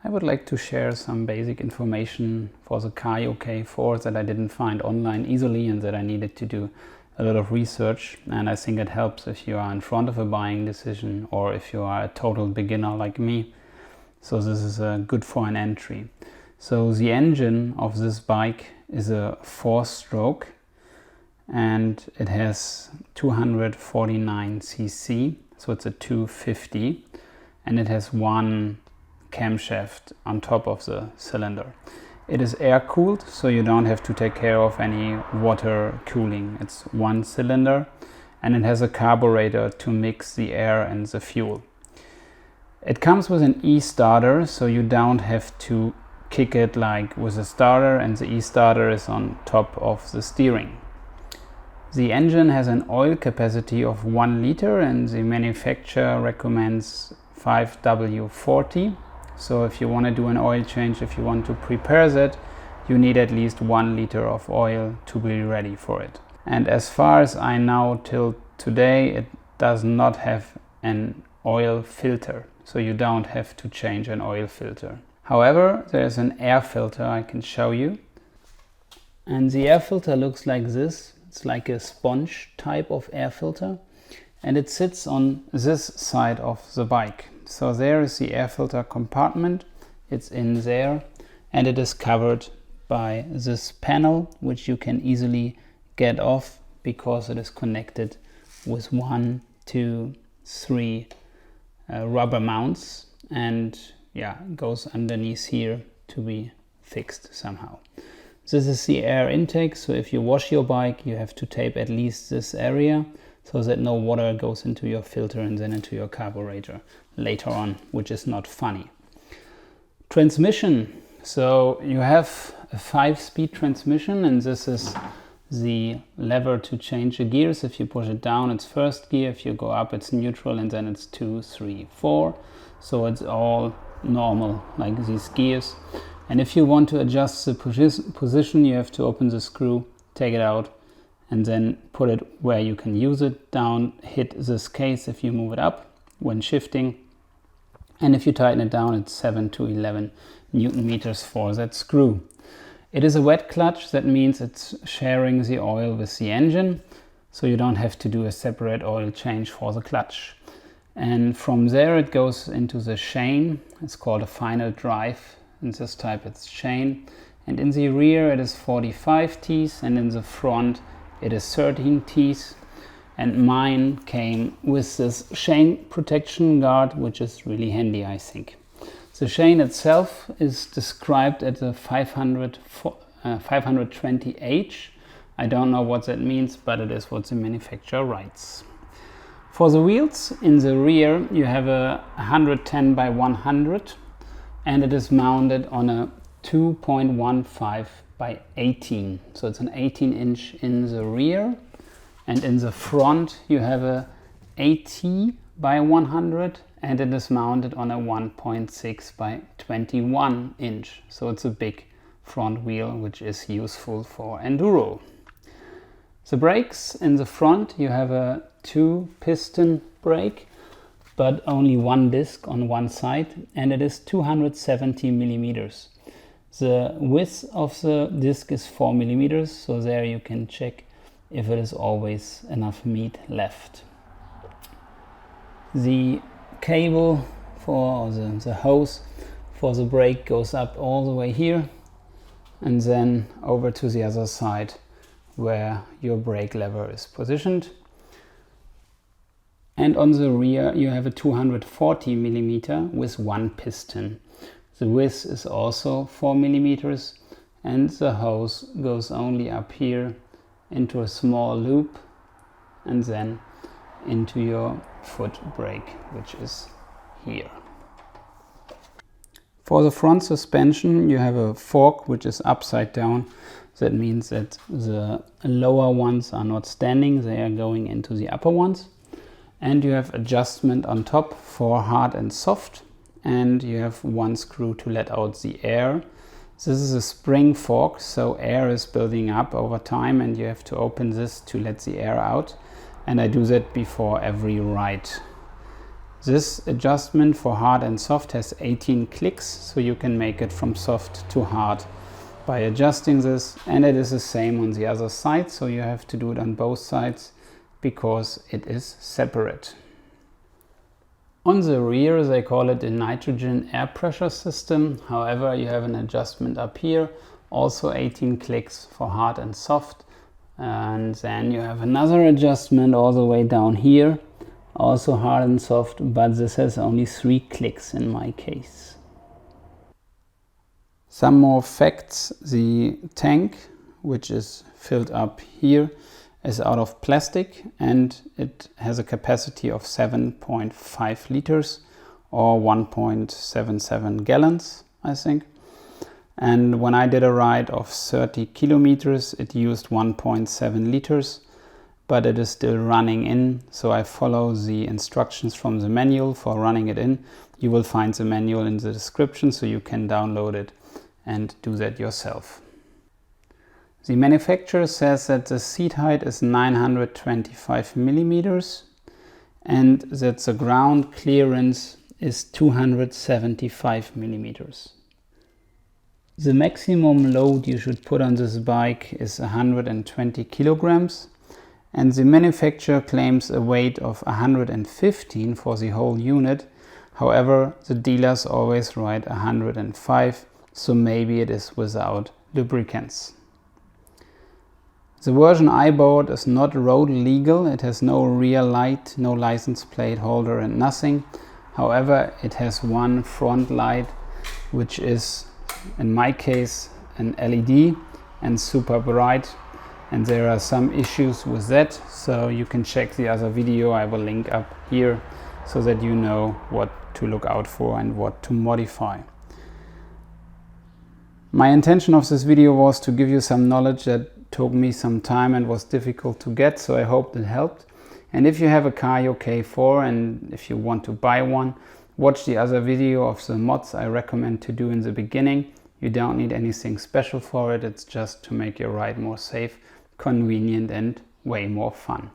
I would like to share some basic information for the Kayo K4 that I didn't find online easily and that I needed to do a lot of research, and I think it helps if you are in front of a buying decision or if you are a total beginner like me. So this is good for an entry. So the engine of this bike is a 4-stroke and it has 249 cc, so it's a 250, and it has one camshaft on top of the cylinder. It is air cooled, so you don't have to take care of any water cooling. It's one cylinder and it has a carburetor to mix the air and the fuel. It comes with an e-starter, so you don't have to kick it like with a starter, and the e-starter is on top of the steering. The engine has an oil capacity of 1 liter and the manufacturer recommends 5W40. So if you want to do an oil change, if you want to prepare that, you need at least 1 liter of oil to be ready for it. And as far as I know till today, it does not have an oil filter. So you don't have to change an oil filter. However, there's an air filter I can show you. And the air filter looks like this. It's like a sponge type of air filter. And it sits on this side of the bike. So there is the air filter compartment, it's in there, and it is covered by this panel, which you can easily get off because it is connected with 1, 2, 3 rubber mounts, and yeah, goes underneath here to be fixed somehow. This is the air intake, so if you wash your bike, you have to tape at least this area so that no water goes into your filter and then into your carburetor later on, which is not funny. Transmission. So you have a 5-speed transmission, and this is the lever to change the gears. If you push it down, it's first gear. If you go up, it's neutral, and then it's 2, 3, 4. So it's all normal, like these gears. And if you want to adjust the position, you have to open the screw, take it out, and then put it where you can use it. Down, hit this case if you move it up when shifting. And if you tighten it down, it's 7 to 11 Newton meters for that screw. It is a wet clutch, that means it's sharing the oil with the engine, so you don't have to do a separate oil change for the clutch. And from there it goes into the chain. It's called a final drive. In this type it's chain. And in the rear it is 45 teeth, and in the front it is 13 teeth. And mine came with this chain protection guard, which is really handy, I think. The chain itself is described at the 520H. I don't know what that means, but it is what the manufacturer writes. For the wheels, in the rear you have a 110 by 100, and it is mounted on a 2.15 by 18. So it's an 18-inch in the rear. And in the front you have a 80 by 100, and it is mounted on a 1.6 by 21 inch. So it's a big front wheel, which is useful for enduro. The brakes in the front, you have a 2-piston brake, but only 1 disc on one side, and it is 270 millimeters. The width of the disc is 4 millimeters, so there you can check if it is always enough meat left. The cable for the hose for the brake goes up all the way here and then over to the other side where your brake lever is positioned. And on the rear you have a 240 millimeter with 1 piston. The width is also 4 millimeters, and the hose goes only up here into a small loop and then into your foot brake, which is here. For the front suspension you have a fork which is upside down. That means that the lower ones are not standing, they are going into the upper ones. And you have adjustment on top for hard and soft, and you have 1 screw to let out the air. This is a spring fork, so air is building up over time and you have to open this to let the air out. And I do that before every ride. This adjustment for hard and soft has 18 clicks, so you can make it from soft to hard by adjusting this, and it is the same on the other side, so you have to do it on both sides because it is separate. On the rear they call it a nitrogen air pressure system. However, you have an adjustment up here, also 18 clicks for hard and soft, and then you have another adjustment all the way down here, also hard and soft, but this has only 3 clicks in my case. Some more facts: the tank, which is filled up here, is out of plastic and it has a capacity of 7.5 liters or 1.77 gallons, I think. And when I did a ride of 30 kilometers, it used 1.7 liters, but it is still running in, so I follow the instructions from the manual for running it in. You will find the manual in the description, so you can download it and do that yourself. The manufacturer says that the seat height is 925 millimeters and that the ground clearance is 275 millimeters. The maximum load you should put on this bike is 120 kilograms, and the manufacturer claims a weight of 115 for the whole unit. However, the dealers always write 105, so maybe it is without lubricants. The version I bought is not road legal. It has no rear light, no license plate holder and nothing. However, it has one front light, which is in my case an LED and super bright, and there are some issues with that, so you can check the other video I will link up here so that you know what to look out for and what to modify. My intention of this video was to give you some knowledge that took me some time and was difficult to get, so I hope it helped. And if you have a Kayo K4 and if you want to buy one, watch the other video of the mods I recommend to do in the beginning. You don't need anything special for it, it's just to make your ride more safe, convenient and way more fun.